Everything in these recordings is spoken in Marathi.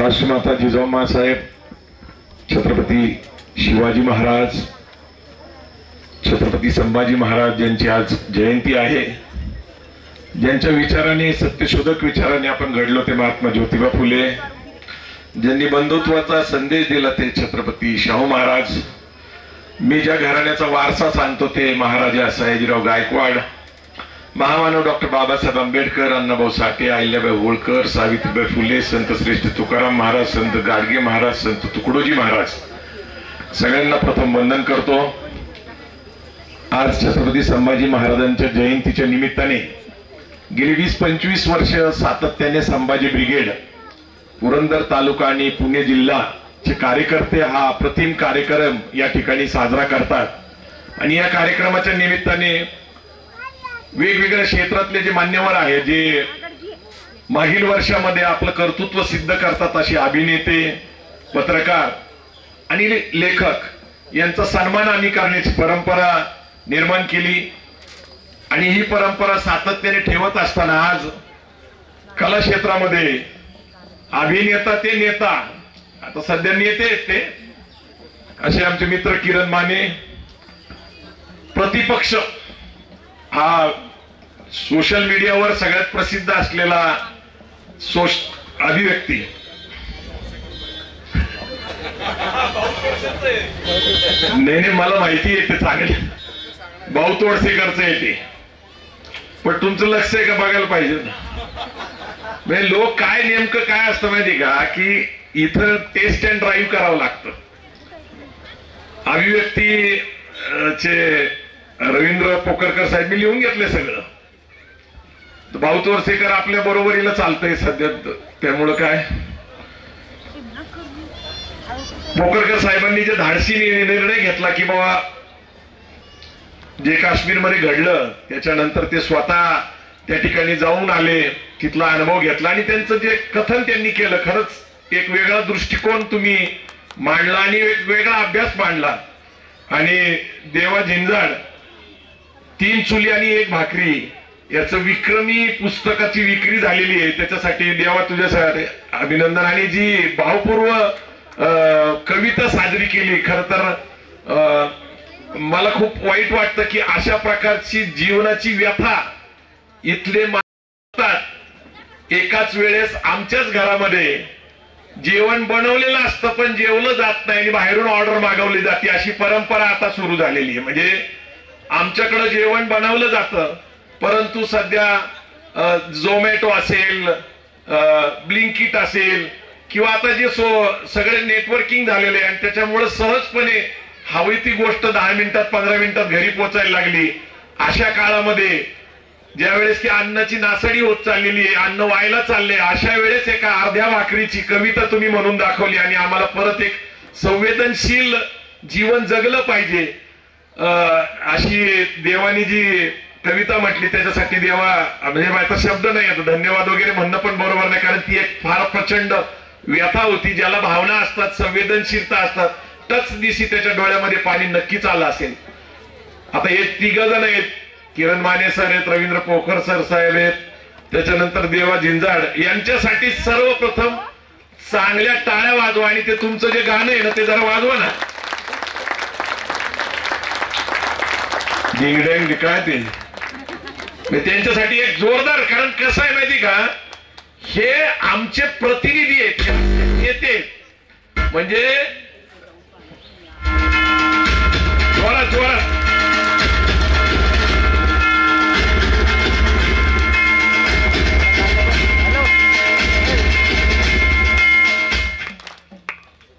राष्ट्रमाता जिजाऊ साहेब, छत्रपती शिवाजी महाराज, छत्रपती संभाजी महाराज यांची आज जयंती आहे. ज्यांच्या विचाराने, सत्यशोधक विचाराने आपण घडलो ते महात्मा ज्योतिबा फुले, ज्यांनी बंधुत्वाचा संदेश दिला ते छत्रपती शाहू महाराज. मी ज्या घराण्याचा वारसा सांगतो ते महाराजा सयाजीराव गायकवाड, महामानव डॉक्टर बाबासाहेब आंबेडकर, अण्णाभाऊ साठे, अहिल्याबाई होळकर, सावित्रीबाई फुले, संत श्रेष्ठ तुकाराम महाराज, संत गाडगे महाराज, संत तुकडोजी महाराज, सगळ्यांना प्रथम वंदन करतो. आज छत्रपती संभाजी महाराजांच्या जयंतीच्या निमित्ताने गेली 20-25 वर्ष सातत्याने संभाजी ब्रिगेड, पुरंदर तालुका आणि पुणे जिल्हाचे कार्यकर्ते हा अप्रतिम कार्यक्रम या ठिकाणी साजरा करतात. आणि या कार्यक्रमाच्या निमित्ताने वेगवेगळ्या क्षेत्रातले जे मान्यवर आहेत, जे मागील वर्षामध्ये आपलं कर्तृत्व सिद्ध करतात, असे अभिनेते, पत्रकार आणि लेखक यांचा सन्मान आम्ही करण्याची परंपरा निर्माण केली. आणि ही परंपरा सातत्याने ठेवत असताना आज कला क्षेत्रामध्ये अभिनेता ते नेता, आता सध्या नेते आहेत ते असे आमचे मित्र किरण माने, प्रतिपक्ष हा सोशल मीडियावर सगळ्यात प्रसिद्ध असलेला अभिव्यक्ती, नाही मला माहिती आहे ते चांगले, भाऊ तोडसेकरचं आहे ते, पण तुमचं लक्ष आहे का बघायला पाहिजे ना. म्हणजे लोक काय नेमकं काय असतं माहिती का, की इथं टेस्ट अँड ड्राईव्ह करावं लागतं. अभिव्यक्ती चे रवींद्र पोकरकर साहेब मी लिहून घेतले सगळं. भाऊ तोरसेकर आपल्या बरोबरीला चालतंय सध्या, त्यामुळं काय पोकरकर साहेबांनी जे धाडसी निर्णय घेतला की बाबा जे काश्मीरमध्ये घडलं त्याच्यानंतर ते स्वतः त्या ठिकाणी जाऊन आले, तिथला अनुभव घेतला आणि त्यांचं जे कथन त्यांनी केलं, खरंच एक वेगळा दृष्टिकोन तुम्ही मांडला आणि एक वेगळा अभ्यास मांडला. आणि देवा झिंजाड, 3 चुली आणि 1 भाकरी याचं विक्रमी पुस्तकाची विक्री झालेली आहे. त्याच्यासाठी देवा तुझ्यासाठी अभिनंदन. आणि जी भावपूर्व कविता साजरी केली, खर तर मला खूप वाईट वाटतं की अशा प्रकारची जीवनाची व्यथा इथले मानतात. एकाच वेळेस आमच्याच घरामध्ये जेवण बनवलेलं असतं पण जेवलं जात नाही आणि बाहेरून ऑर्डर मागवली जाते, अशी परंपरा आता सुरू झालेली आहे. म्हणजे आमच्याकडे जेवण बनवलं जातं, परंतु सध्या झोमॅटो असेल, ब्लिंकिट असेल किंवा आता जे सगळे नेटवर्किंग झालेले आहे आणि त्याच्यामुळे सहजपणे हवी ती गोष्ट 10 मिनिटात 15 मिनिटात घरी पोहोचायला लागली. अशा काळामध्ये ज्या वेळेस की अन्नाची नासाडी होत चाललेली आहे, अन्न व्हायला चालले, अशा वेळेस एका अर्ध्या भाकरीची कविता तुम्ही म्हणून दाखवली आणि आम्हाला परत एक संवेदनशील जीवन जगलं पाहिजे अशी देवानी जी कविता म्हटली, त्याच्यासाठी देवा म्हणजे माझा शब्द नाही, आता धन्यवाद वगैरे म्हणणं पण बरोबर नाही, कारण ती एक फार प्रचंड व्यथा होती. ज्याला भावना असतात, संवेदनशीलता असतात, टच दिसी त्याच्या डोळ्यामध्ये पाणी नक्कीच आलं असेल. आता हे 3 जण आहेत, किरण माने सर आहेत, रवींद्र पोखर सर साहेब आहेत, त्याच्यानंतर देवा झिंजाड, यांच्यासाठी सर्वप्रथम चांगल्या टाळ्या वाजवा आणि ते तुमचं जे गाणं आहे ना ते जरा वाजवा ना. डिंगडँग काय ते त्यांच्यासाठी एक जोरदार, कारण कसं आहे माहिती का, हे आमचे प्रतिनिधी आहेत, नेते, म्हणजे जोरात जोरात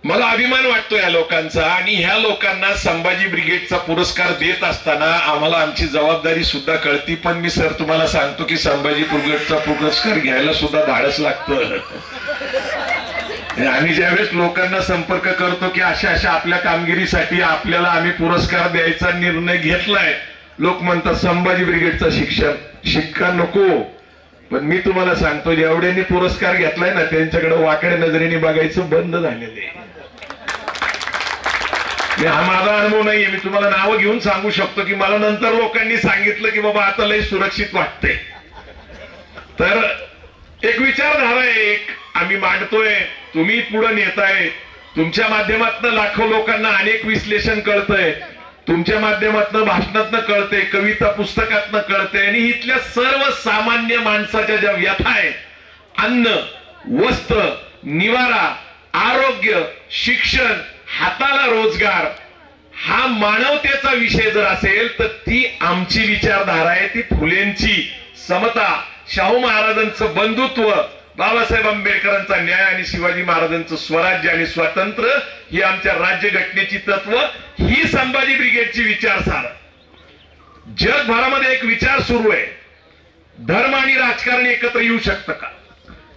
मला अभिमान वाटतो या लोकांचा. आणि ह्या लोकांना संभाजी ब्रिगेडचा पुरस्कार देत असताना आम्हाला आमची जबाबदारी सुद्धा कळती. पण मी सर तुम्हाला सांगतो की संभाजी ब्रिगेडचा पुरस्कार घ्यायला सुद्धा धाडस लागतं. आम्ही ज्यावेळेस लोकांना संपर्क करतो की अशा अशा आपल्या कामगिरीसाठी आपल्याला आम्ही पुरस्कार द्यायचा निर्णय घेतलाय, लोक म्हणतात संभाजी ब्रिगेडचा शिक्का नको. पण मी तुम्हाला सांगतो जेवढ्यांनी पुरस्कार घेतलाय ना त्यांच्याकडे वाकड्या नजरेने बघायचं बंद झालेलं आहे. हा माझा अनुभव नाहीये, मी तुम्हाला नावं घेऊन सांगू शकतो की मला नंतर लोकांनी सांगितलं की बाबा आता लय सुरक्षित वाटते. तर एक विचारधारा आहे, एक आम्ही मांडतोय तुम्ही पुढे नेताय, तुमच्या माध्यमातून लाखो लोकांना अनेक विश्लेषण कळतंय, तुमच्या माध्यमातून भाषणातनं कळतंय, कविता पुस्तकातनं कळतंय, आणि इथल्या सर्व सामान्य माणसाच्या ज्या व्यथा आहेत, अन्न, वस्त्र, निवारा, आरोग्य, शिक्षण, हाताला रोजगार, हा मानवतेचा विषय जर असेल तर ती आमची विचारधारा आहे, ती फुलेंची समता, शाहू महाराजांचं बंधुत्व, बाबासाहेब आंबेडकरांचा न्याय आणि शिवाजी महाराजांचं स्वराज्य आणि स्वातंत्र्य ही आमच्या राज्यघटनेची तत्व, ही संभाजी ब्रिगेडची विचारधारा. जगभरामध्ये एक विचार सुरू आहे, धर्म आणि राजकारण एकत्र येऊ शकतं का?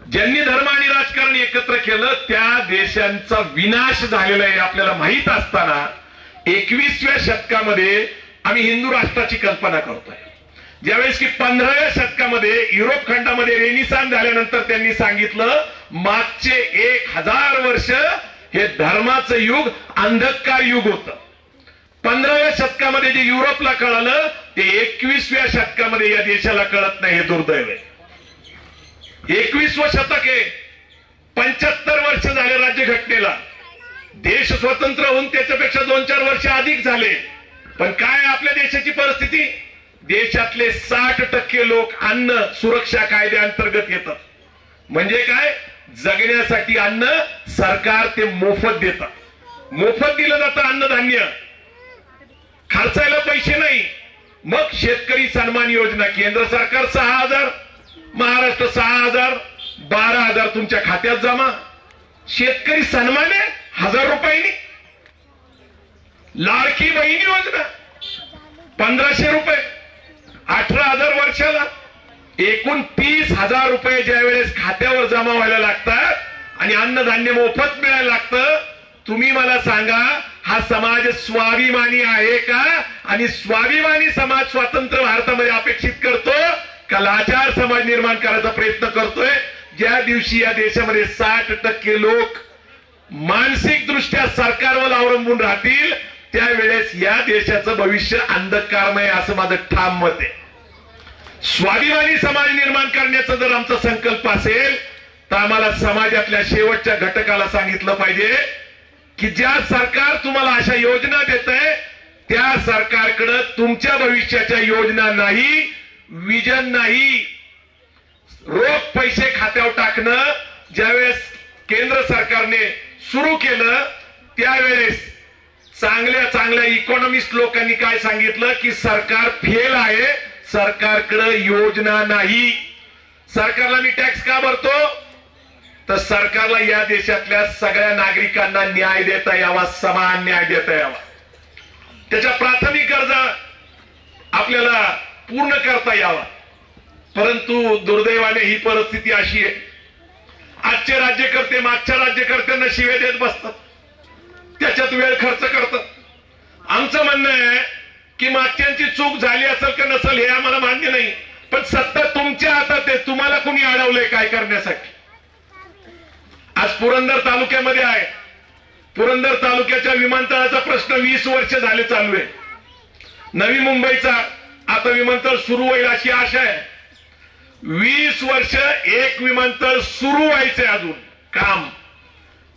ज्यांनी धर्म आणि राजकारण एकत्र केलं त्या देशांचा विनाश झालेला आहे आपल्याला माहित असताना 21व्या शतकामध्ये आम्ही हिंदू राष्ट्राची कल्पना करतोय. ज्यावेळेस की 15व्या शतकामध्ये युरोप खंडामध्ये रेनिसान्स झाल्यानंतर त्यांनी सांगितलं मागचे 1000 वर्ष हे धर्माचं युग, अंधकार युग होतं. 15व्या शतकामध्ये जे युरोपला कळलं ते 21व्या शतकामध्ये या देशाला कळत नाही, हे दुर्दैव आहे. 21वं शतक आहे, 75 वर्ष झाले राज्यघटनेला, देश स्वतंत्र होऊन त्याच्यापेक्षा 2-4 वर्ष अधिक झाले. पण काय आपल्या देशाची परिस्थिती? देशातले 60% लोक अन्न सुरक्षा कायद्याअंतर्गत येतात. म्हणजे काय? जगण्यासाठी अन्न सरकार ते मोफत देतात, मोफत दिलं जातं अन्नधान्य, खर्चायला पैसे नाही. मग शेतकरी सन्मान योजना, केंद्र सरकार 6,000, महाराष्ट्र 6,000, 12,000 तुमच्या खात्यात जमा. शेतकरी सन्मान आहे 1000 रुपयांनी. लाडकी बहीण योजना 1500 रुपये, 18,000 वर्षाला. एकूण 30,000 रुपये ज्या वेळेस खात्यावर जमा व्हायला लागतात आणि अन्नधान्य मोफत मिळायला लागतं, तुम्ही मला सांगा हा समाज स्वाभिमानी आहे का? आणि स्वाभिमानी समाज स्वातंत्र्य भारतामध्ये अपेक्षित करतो का लाचार समाज निर्माण करायचा प्रयत्न करतोय? ज्या दिवशी या देशामध्ये 60% लोक मानसिक दृष्ट्या सरकारवर अवलंबून राहतील त्यावेळेस या देशाचं भविष्य अंधकारमय, असं माझं ठाम मत आहे. स्वाभिमानी समाज निर्माण करण्याचा जर आमचा संकल्प असेल तर आम्हाला समाजातल्या शेवटच्या घटकाला सांगितलं पाहिजे की ज्या सरकार तुम्हाला अशा योजना देतंय त्या सरकारकडे तुमच्या भविष्याच्या योजना नाही, विजन नाही. रोख पैसे खात्यावर टाकणं ज्यावेळेस केंद्र सरकारने सुरू केलं त्यावेळेस चांगल्या इकॉनॉमिस्ट लोकांनी काय सांगितलं की सरकार फेल आहे, सरकारकडे योजना नाही. सरकारला मी टॅक्स का भरतो? तर सरकारला या देशातल्या सगळ्या नागरिकांना न्याय देता यावा, समान न्याय देता यावा, त्याच्या प्राथमिक गरजा आपल्याला पूर्ण करता यावा. परंतु दुर्दैवाने ही परिस्थिती अशी आहे, आजचे राज्यकर्ते मागच्या राज्यकर्त्यांना शिव्या देत बसतात, त्याच्यात वेळ खर्च करतात. आमचं म्हणणं आहे की मागच्यांची चूक झाली असेल का नसेल हे आम्हाला मान्य नाही, पण सत्ता तुमच्या हातात आहे, तुम्हाला कुणी अडवलंय काय करण्यासाठी? आज पुरंदर तालुक्यामध्ये आहे, पुरंदर तालुक्याच्या विमानतळाचा प्रश्न 20 वर्ष झाले चालू आहे. नवी मुंबईचा आता विमानतळ सुरू होईल अशी आशा आहे. 20 वर्ष एक विमानतळ सुरू व्हायचंय अजून काम,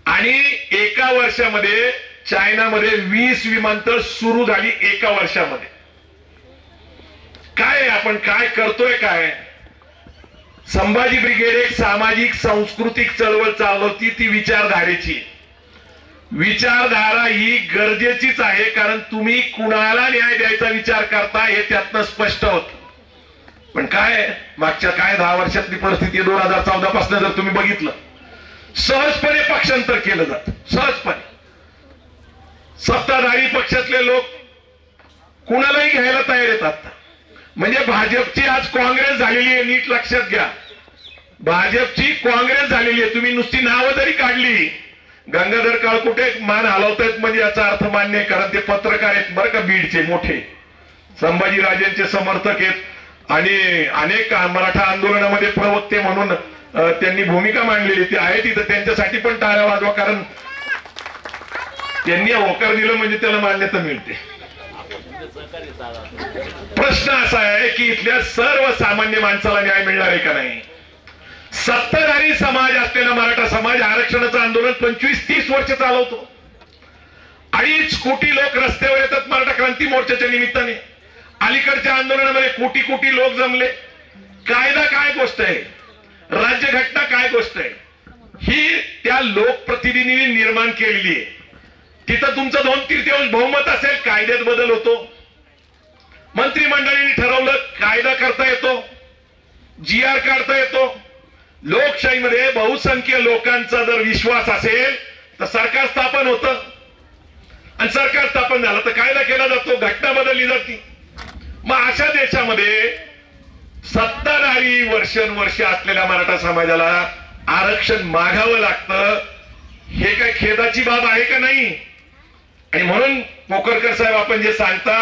आणि एका वर्षामध्ये चायनामध्ये 20 विमानतळ सुरू झाली एका वर्षामध्ये. काय आपण काय करतोय? काय संभाजी ब्रिगेड एक सामाजिक सांस्कृतिक चळवळ चालवती, ती विचारधारेची. विचारधारा ही गरजेचीच आहे, कारण तुम्ही कुणाला न्याय द्यायचा विचार करता हे त्यातनं स्पष्ट होत. पण काय मागच्या 10 वर्षातली परिस्थिती 2014 पासून जर तुम्ही बघितलं, सहजपणे पक्षांतर केलं जात, सहजपणे. सत्ताधारी पक्षातले लोक कुणालाही घ्यायला तयार आहेत. म्हणजे भाजपची आज काँग्रेस झालेली आहे, नीट लक्षात घ्या. भाजपची काँग्रेस झालेली आहे. तुम्ही नुसती नावं जरी काढली, गंगाधर काळकुटे मान हलवतायत म्हणजे याचा अर्थ मान्य आहे, कारण ते पत्रकार आहेत बरं का, बीडचे मोठे संभाजीराजेंचे समर्थक आहेत आणि अनेक मराठा आंदोलनामध्ये प्रवक्ते म्हणून त्यांनी भूमिका मांडलेली ती आहे तिथं. त्यांच्यासाठी पण टाळ्या वाजवा, कारण त्यांनी होकार दिलं म्हणजे त्याला मान्यता मिळते. प्रश्न असा आहे की इथल्या सर्व सामान्य माणसाला न्याय मिळणार आहे का नाही? सत्ताधारी समाज असलेला मराठा समाज आरक्षणाचं आंदोलन 25-30 वर्ष चालवतो. 2.5 कोटी लोक रस्त्यावर येतात मराठा क्रांती मोर्चाच्या निमित्ताने. अलीकडच्या आंदोलनामध्ये कोटी कोटी लोक जमले. कायदा काय गोष्ट आहे, राज्यघटना काय गोष्ट आहे, ही त्या लोकप्रतिनिधींनी निर्माण केलेली आहे. तिथं तुमचं 2/3 बहुमत असेल, कायद्यात बदल होतो. मंत्रिमंडळाने ठरवलं, कायदा करता येतो, GR काढता येतो. लोकशाहीमध्ये बहुसंख्य लोकांचा जर विश्वास असेल तर सरकार स्थापन होतं, आणि सरकार स्थापन झालं तर कायदा केला जातो, घटना बदलली जाते. मग अशा देशामध्ये सत्ताधारी वर्षानुवर्ष असलेल्या मराठा समाजाला आरक्षण मागावं लागतं, हे काय खेदाची बाब आहे का नाही? आणि म्हणून पोकरकर साहेब, आपण जे सांगता,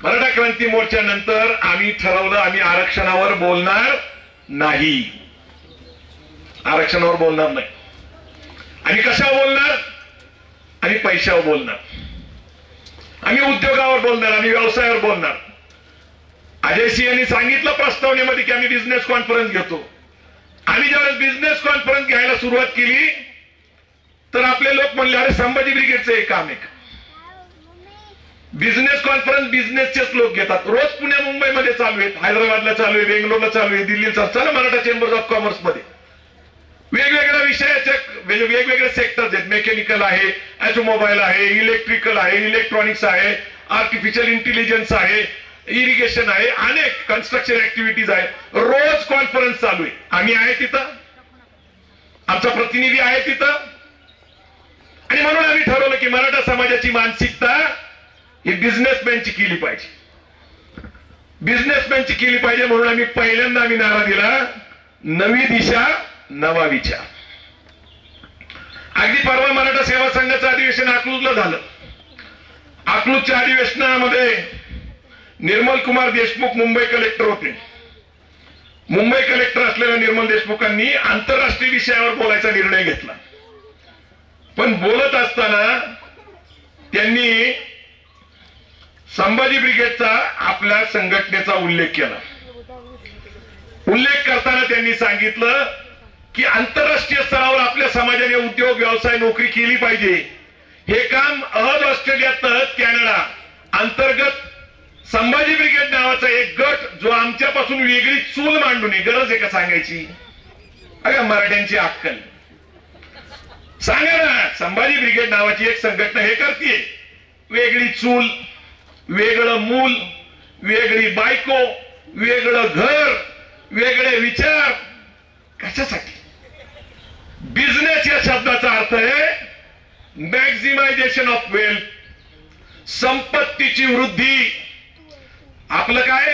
मराठा क्रांती मोर्चानंतर आम्ही ठरवलं, आम्ही आरक्षणावर बोलणार नाही. आरक्षणावर बोलणार नाही. आणि कशावर बोलणार? आम्ही पैशावर बोलणार, आम्ही उद्योगावर बोलणार, आम्ही व्यवसायावर बोलणार. अजय सिंह यांनी सांगितलं प्रस्तावनेमध्ये की आम्ही बिझनेस कॉन्फरन्स घेतो. आम्ही ज्यावेळेस बिझनेस कॉन्फरन्स घ्यायला सुरुवात केली तर आपले लोक म्हणले, अरे संभाजी ब्रिगेडचं हे काम आहे का? बिझनेस कॉन्फरन्स बिझनेसचेच लोक घेतात. रोज पुणे मुंबईमध्ये चालू आहेत, हैदराबादला चालू आहे, बेंगलोरला चालू आहे, दिल्लीला चालू. मराठा चेंबर ऑफ कॉमर्स मध्ये वेगवेगळ्या विषयाचे वेगवेगळे सेक्टर्स आहेत. मेकॅनिकल आहे, ऑटोमोबाईल आहे, इलेक्ट्रिकल आहे, इलेक्ट्रॉनिक्स आहे, आर्टिफिशियल इंटेलिजन्स आहे, इरिगेशन आहे, अनेक कन्स्ट्रक्शन ऍक्टिव्हिटीज आहे. रोज कॉन्फरन्स चालू आहे. आम्ही आहे तिथं, आमचा प्रतिनिधी आहे तिथं. आणि म्हणून आम्ही ठरवलं की मराठा समाजाची मानसिकता ही बिझनेसमॅनची केली पाहिजे, बिझनेसमॅनची केली पाहिजे. म्हणून आम्ही पहिल्यांदा नारा दिला, नवी दिशा नवा विचार. अगदी परवा मराठा सेवा संघाचं अधिवेशन अकलूजला झालं. अकलूजच्या अधिवेशनामध्ये निर्मल कुमार देशमुख मुंबई कलेक्टर होते. मुंबई कलेक्टर असलेल्या निर्मल देशमुखांनी आंतरराष्ट्रीय विषयावर बोलायचा निर्णय घेतला. पण बोलत असताना त्यांनी संभाजी ब्रिगेडचा, आपल्या संघटनेचा उल्लेख केला. उल्लेख करताना त्यांनी सांगितलं की आंतरराष्ट्रीय स्तरावर आपल्या समाजाने उद्योग, व्यवसाय, नोकरी केली पाहिजे. हे काम अहद ऑस्ट्रेलिया, तहत कॅनडा अंतर्गत संभाजी ब्रिगेड नावाचा एक गट, जो आमच्यापासून वेगळी चूल मांडून, गरज आहे का सांगायची? अगं मराठ्यांची अक्कल सांगा ना. संभाजी ब्रिगेड नावाची एक संघटना हे करते, वेगळी चूल, वेगळं मूल, वेगळी बायको, वेगळं घर, वेगळे विचार, कशासाठी? बिझनेस या शब्दाचा अर्थ आहे मॅक्झिमायझेशन ऑफ वेल्थ, संपत्तीची वृद्धी. आपलं काय,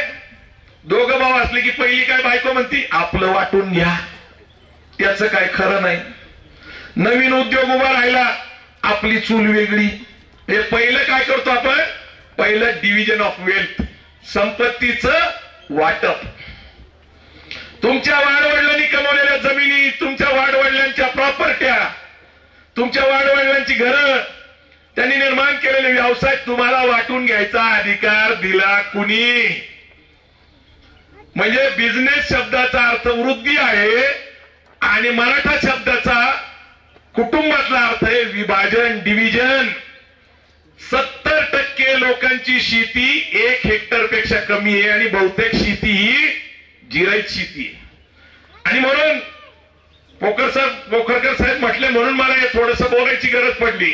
दोघं भाऊ असले की पहिली काय बायको म्हणती, आपलं वाटून घ्या. त्याचं काय खरं नाही. नवीन उद्योग उभा राहिला, आपली चूल वेगळी. हे पहिलं काय करतो आपण? पहिलं डिव्हिजन ऑफ वेल्थ, संपत्तीचं वाटप. तुमच्या वाडवडिलांनी कमवलेल्या जमिनी, तुमच्या वाडवडिलांच्या प्रॉपर्ट्या, तुमच्या वाडवडिलांची घरं, त्यांनी निर्माण केलेले व्यवसाय तुम्हाला वाटून घ्यायचा अधिकार दिला कुणी? म्हणजे बिझनेस शब्दाचा अर्थ वृद्धी आहे, आणि मराठा शब्दाचा कुटुंबातला अर्थ आहे विभाजन, डिव्हिजन. 70% लोकांची शेती 1 हेक्टर पेक्षा कमी आहे, आणि बहुतेक शेती ही जिरायत शेती आहे. आणि म्हणून पोखरकर साहेब म्हटले, म्हणून मला हे थोडंसं बोलायची गरज पडली.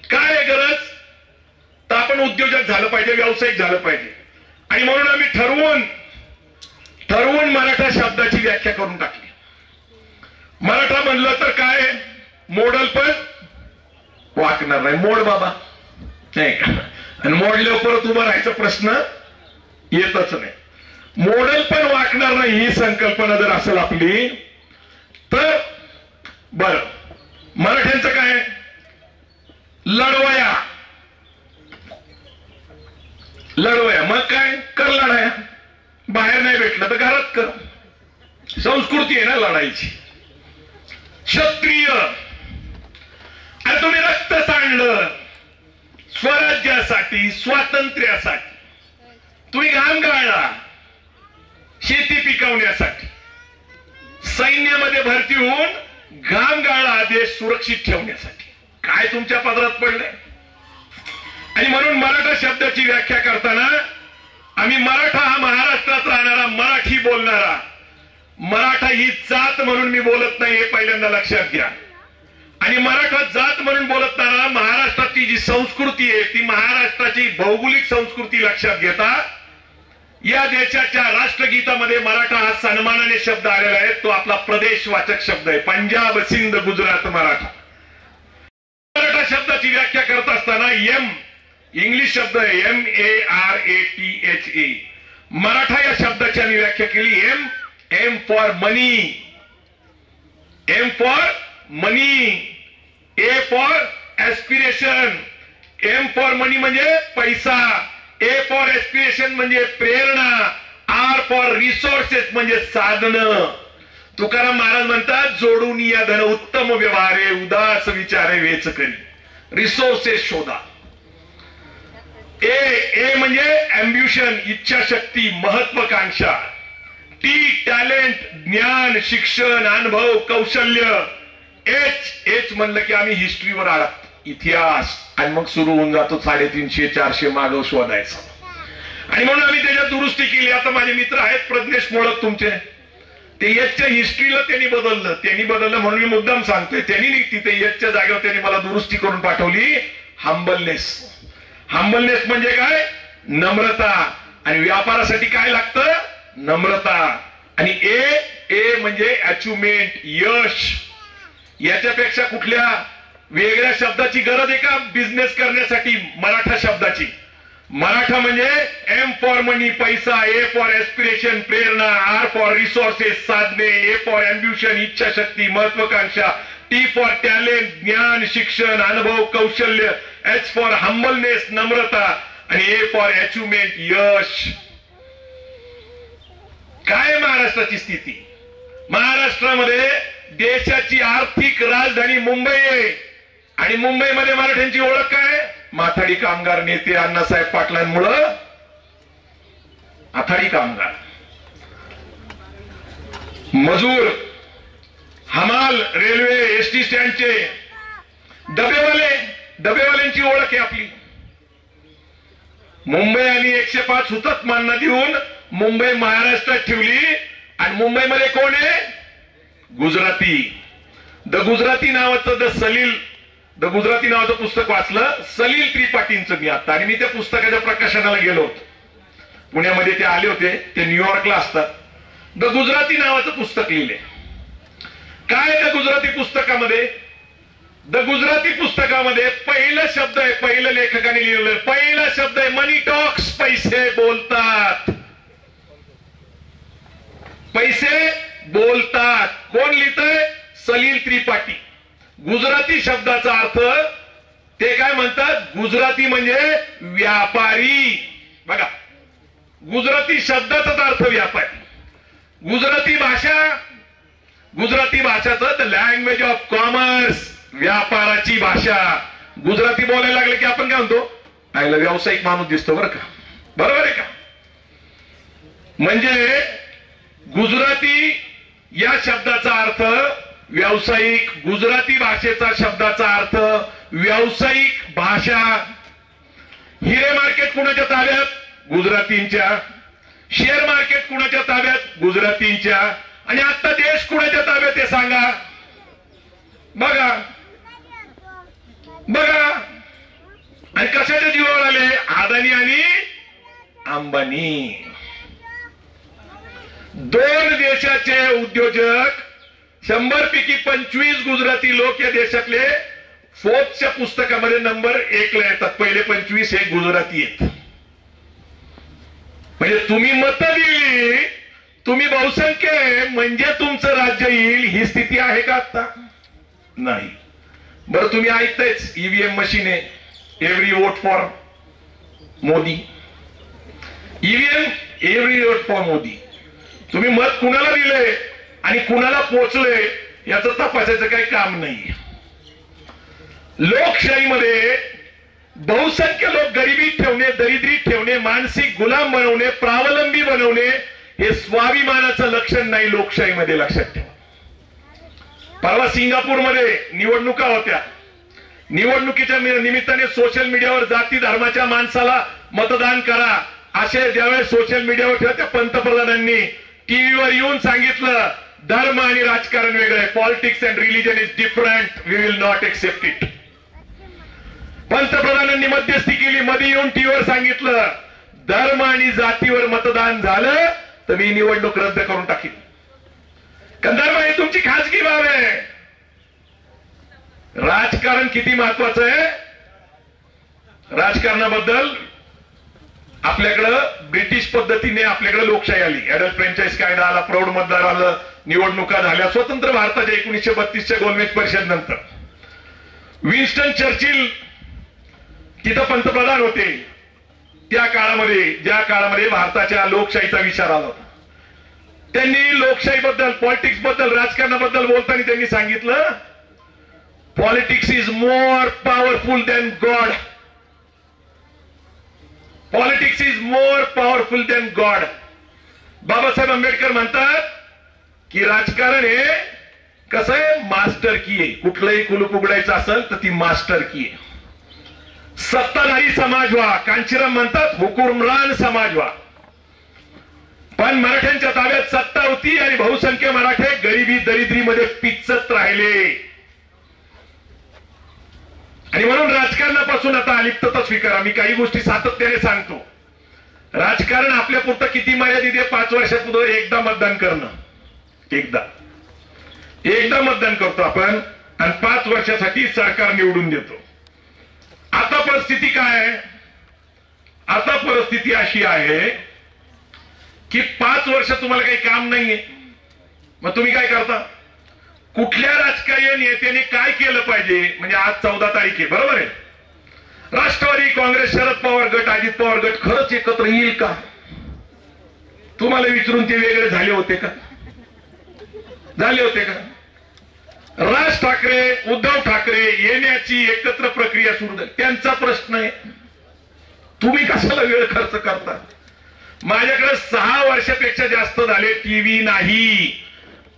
काय आहे गरज? तर आपण उद्योजक झालं पाहिजे, व्यावसायिक झालं पाहिजे. आणि म्हणून आम्ही ठरवून मराठा शब्दाची व्याख्या करून टाकली. मराठा म्हणलं तर काय, मोडल पण वाकणार नाही. मोड बाबा नाही का? आणि मोडल्यावर परत उभं राहायचा प्रश्न येतच नाही. मोडल पण वाकणार नाही, ही संकल्पना जर असेल आपली तर बरं. मराठ्यांचं काय, लढवया. मग काय, कर लढाया. बाहेर नाही भेटलं तर घरात कर. संस्कृती आहे ना लढायची. क्षत्रिय, अरे तुम्ही रक्त सांडलं स्वराज्यासाठी, स्वातंत्र्यासाठी. तुम्ही घाम गाळला शेती पिकवण्यासाठी. सैन्यामध्ये भरती होऊन घाम गाळला देश सुरक्षित ठेवण्यासाठी. काय तुमच्या पदरात पडलंय? आणि म्हणून मराठा शब्दाची व्याख्या करताना आम्ही मराठा हा महाराष्ट्रात राहणारा मराठी बोलणारा, मराठा ही जात म्हणून मी बोलत नाही हे पहिल्यांदा लक्षात घ्या. आणि मराठा जात म्हणून बोलताना महाराष्ट्राची जी संस्कृती आहे ती महाराष्ट्राची भौगोलिक संस्कृती लक्षात घेता या देशाच्या राष्ट्रगीतामध्ये मराठा हा सन्मानाने शब्द आलेला आहे. तो आपला प्रदेशवाचक शब्द आहे. पंजाब, सिंध, गुजरात, मराठा. मराठा शब्दाची व्याख्या करत असताना एम इंग्लिश शब्द आहे MARATHA. मराठा या शब्दाची आम्ही व्याख्या केली M for money, M for money, A for aspiration. M for money म्हणजे पैसा, ए फॉर एस्पिरेशन म्हणजे प्रेरणा, आर फॉर रिसोर्सेस म्हणजे साधन. तुकाराम महाराज म्हणतात जोडून या धन उत्तम व्यवहारे, उदास विचारे वेच करी. रिसोर्सेस शोधा. ए म्हणजे अम्बिशन, इच्छाशक्ती, महत्वाकांक्षा. टी टॅलेंट, ज्ञान, शिक्षण, अनुभव, कौशल्य. एच म्हणलं की आम्ही हिस्ट्रीवर आळत, इतिहास. आणि मग सुरू होऊन जातो 350-400 मागव शोधायचं. आणि म्हणून आम्ही त्याच्यात दुरुस्ती केली. आता माझे मित्र आहेत प्रज्ञेश मोळक तुमचे, ते एचच्या हिस्ट्रीला त्यांनी बदललं म्हणून मी मुद्दाम सांगतोय. त्यांनी तिथे एचच्या जागेवर त्यांनी मला दुरुस्ती करून पाठवली हंबलनेस. हंबलनेस म्हणजे काय? नम्रता. आणि व्यापारासाठी काय लागतं? नम्रता. आणि ए म्हणजे अचिव्हमेंट, यश. याच्यापेक्षा कुठल्या वेगळ्या शब्दाची गरज आहे का बिझनेस करण्यासाठी? मराठा शब्दाची. मराठा म्हणजे एम फॉर मनी, पैसा, ए फॉर एस्पिरेशन, प्रेरणा, आर फॉर रिसोर्सेस, साधने, ए फॉर अम्बिशन, इच्छाशक्ती, महत्वाकांक्षा, टी फॉर टॅलेंट, ज्ञान, शिक्षण, अनुभव, कौशल्य, एच फॉर हंबलनेस, नम्रता, आणि ए फॉर अचिव्हमेंट, यश. काय महाराष्ट्राची स्थिती? महाराष्ट्रामध्ये देशाची आर्थिक राजधानी मुंबई आहे. आणि मुंबईमध्ये मराठ्यांची ओळख काय? माथाडी कामगार नेते अण्णासाहेब पाटलांमुळं माथाडी कामगार, मजूर, हमाल, रेल्वे, एसटी स्टँडचे डबेवाल्यांची ओळख आहे आपली. मुंबई आणि 105 हुतात्म्यांना देऊन मुंबई महाराष्ट्रात ठेवली. आणि मुंबईमध्ये कोण आहे? गुजराती. द गुजराती नावाचं पुस्तक वाचलं सलील त्रिपाठींचं मी आता. आणि मी त्या पुस्तकाच्या प्रकाशनाला गेलो होतो. पुण्यामध्ये ते आले होते, ते न्यूयॉर्कला असतात. द गुजराती नावाचं पुस्तक लिहिले. काय द गुजराती पुस्तकामध्ये? द गुजराती पुस्तकामध्ये पहिला शब्द आहे, पहिलं लेखकाने लिहिलेलं पहिला शब्द आहे मनी टॉक्स. पैसे बोलतात. पैसे बोलतात. कोण लिहितंय? सलील त्रिपाठी. गुजराती शब्दाचा अर्थ ते काय म्हणतात? गुजराती म्हणजे व्यापारी. बघा, गुजराती शब्दाचाच अर्थ व्यापारी. गुजराती भाषाचं द लँग्वेज ऑफ कॉमर्स, व्यापाराची भाषा. गुजराती बोलायला लागले की आपण काय म्हणतो? आयला व्यावसायिक माणूस दिसतो बरं का. बरोबर आहे का? म्हणजे गुजराती या शब्दाचा अर्थ व्यावसायिक. गुजराती भाषेचा शब्दाचा अर्थ व्यावसायिक भाषा. हिरे मार्केट कुणाच्या ताब्यात? गुजरातींच्या. शेअर मार्केट कुणाच्या ताब्यात? गुजरातींच्या. आणि आता देश कुणाच्या ताब्यात आहे सांगा? बघा. आणि कशाच्या जीवावर आले? अदानी आणि अंबानी. दोन देशाचे उद्योजक, 100 पैकी 25 गुजराती लोक या देशातले फोर्ब्सच्या पुस्तकामध्ये नंबर 1 ला येतात. पहिले 25 हे गुजराती आहेत. म्हणजे तुम्ही मत दिली, तुम्ही बहुसंख्य आहे म्हणजे तुमचं राज्य येईल, ही स्थिती आहे का आता? नाही. बरं, तुम्ही ऐकतायच ईव्हीएम मशीन आहे, every vote for Modi. EVM every vote for Modi. तुम्ही मत कुणाला दिलंय आणि कुणाला पोचलंय याचं तपासायचं काही काम नाही. लोकशाहीमध्ये बहुसंख्य लोक गरिबीत ठेवणे, दरिद्रीत ठेवणे, मानसिक गुलाम बनवणे, प्रावलंबी बनवणे हे स्वाभिमानाचं लक्षण नाही. लोकशाहीमध्ये लक्षात ठेवा. परवा सिंगापूरमध्ये निवडणुका होत्या. निवडणुकीच्या निमित्ताने सोशल मीडियावर जाती धर्माच्या माणसाला मतदान करा असे ज्यावेळेस सोशल मीडियावर ठेवत्या पंतप्रधानांनी टीव्हीवर येऊन सांगितलं धर्म आणि राजकारण वेगळे, politics and religion is different, we will not accept it. पंतप्रधानांनी मध्यस्थी केली, मध्ये येऊन टीव्हीवर सांगितलं धर्म आणि जातीवर मतदान झालं तर मी निवडणूक रद्द करून टाकीन. कारण धर्म ही तुमची खासगी बाब आहे. राजकारण किती महत्वाचं आहे. राजकारणाबद्दल आपल्याकडं ब्रिटिश पद्धतीने आपल्याकडे लोकशाही आली, ऍडल्ट फ्रँचाईज कायदा आला, प्रौढ मतदार आलं, निवडणुका झाल्या स्वतंत्र भारताच्या 1932च्या गोलमेज परिषद नंतर. विन्स्टन चर्चिल तिथं पंतप्रधान होते त्या काळामध्ये, ज्या काळामध्ये भारताच्या लोकशाहीचा विचार आला होता. त्यांनी लोकशाहीबद्दल, पॉलिटिक्स बद्दल, राजकारणाबद्दल बोलताना त्यांनी सांगितलं politics is more powerful than God. Politics is more powerful than God. Babasaheb Ambedkar म्हणतात की राजकारण हे कसं आहे, मास्टर की आहे. कुठलंही कुलूप उघडायचं असेल तर ती मास्टर की आहे. सत्ताधारी समाज व्हा, कांचीराम म्हणतात हुकुमरान समाज व्हा. पण मराठ्यांच्या ताब्यात सत्ता होती आणि बहुसंख्य मराठे गरिबी दरिद्रीमध्ये पिचत राहिले आणि म्हणून राजकारणापासून आता अलिप्तता स्वीकारा. मी काही गोष्टी सातत्याने सांगतो. राजकारण आपल्या पुरतं किती मर्यादित आहे. 5 वर्षापूर्वी एकदा मतदान करणं, एकदा मतदान करतो आपण आणि 5 वर्षासाठी सरकार निवडून देतो. आता परिस्थिती काय आहे, आता परिस्थिती अशी आहे की 5 वर्ष तुम्हाला काही काम नाहीये, मग तुम्ही काय करता. कुठल्या राजकीय नेत्याने काय केलं पाहिजे, म्हणजे आज 14 तारीख आहे बरोबर आहे. राष्ट्रवादी काँग्रेस, शरद पवार गट, अजित पवार गट खरंच एकत्र येईल का. तुम्हाला विचारून ते वेगळे झाले होते का, झाले होते का. राज ठाकरे, उद्धव ठाकरे येण्याची एकत्र प्रक्रिया सुरू झाली, त्यांचा प्रश्न आहे. तुम्ही कशाला वेळ खर्च करता. माझ्याकडे 6 वर्षापेक्षा जास्त झाले टीव्ही नाही,